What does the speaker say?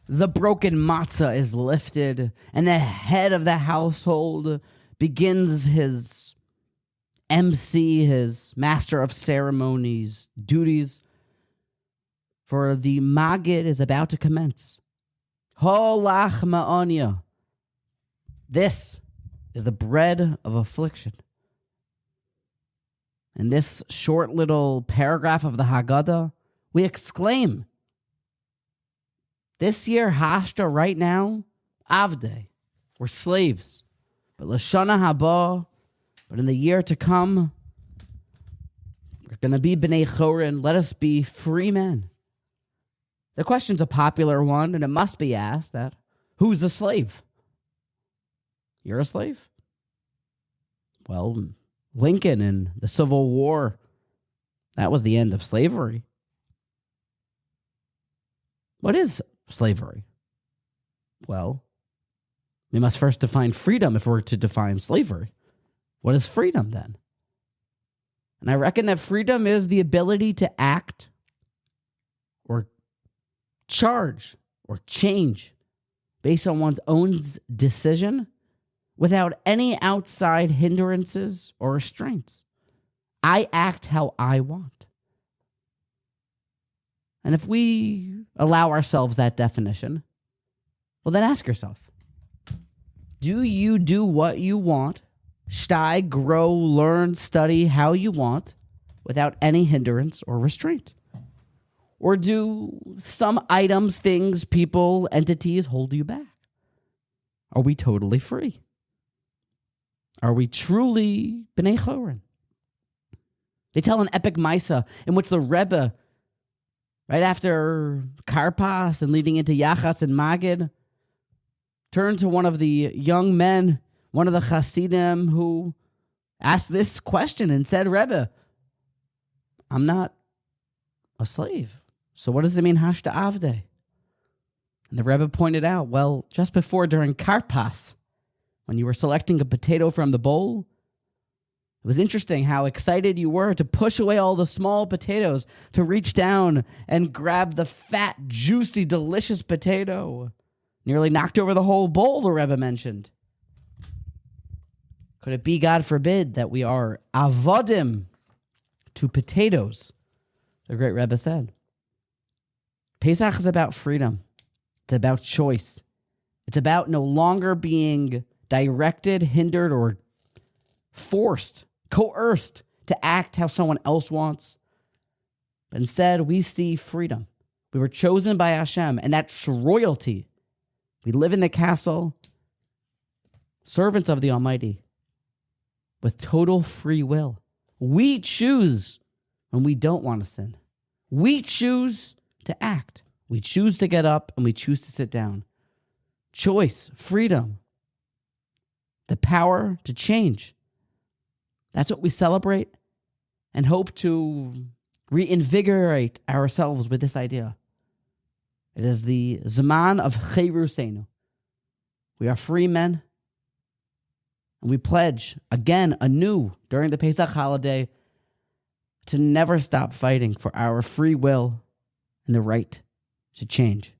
the broken matzah is lifted, and the head of the household begins his MC, his master of ceremonies, duties, for the Magid is about to commence. Holach ma'onya. This is the bread of affliction. In this short little paragraph of the Haggadah, we exclaim, this year, Hashta, right now, Avdei, we're slaves. But Lashana Haba, but in the year to come, we're going to be B'nai Chorin. Let us be free men. The question's a popular one, and it must be asked that, who's a slave? You're a slave? Well, Lincoln in the Civil War, that was the end of slavery. What is slavery? Well, we must first define freedom if we're to define slavery. What is freedom then? And I reckon that freedom is the ability to act or charge or change based on one's own decision without any outside hindrances or restraints. I act how I want. And if we allow ourselves that definition, well, then ask yourself, do you do what you want, sty, grow, learn, study how you want without any hindrance or restraint? Or do some items, things, people, entities hold you back? Are we totally free? Are we truly B'nai Chorin? They tell an epic Matzah in which the Rebbe, right after Karpas and leading into Yachatz and Magid, turned to one of the young men, one of the Hasidim, who asked this question and said, Rebbe, I'm not a slave. So what does it mean, Hashta Avdei? And the Rebbe pointed out, well, just before during Karpas, when you were selecting a potato from the bowl, it was interesting how excited you were to push away all the small potatoes, to reach down and grab the fat, juicy, delicious potato. Nearly knocked over the whole bowl, the Rebbe mentioned. Could it be, God forbid, that we are avodim to potatoes? The great Rebbe said. Pesach is about freedom. It's about choice. It's about no longer being directed, hindered, or forced, coerced to act how someone else wants. But instead, we see freedom. We were chosen by Hashem, and that's royalty. We live in the castle, servants of the Almighty, with total free will. We choose when we don't want to sin. We choose to act. We choose to get up, and we choose to sit down. Choice, freedom, the power to change. That's what we celebrate and hope to reinvigorate ourselves with this idea. It is the Zaman of Cherusenu. We are free men, and we pledge again, anew, during the Pesach holiday, to never stop fighting for our free will and the right to change.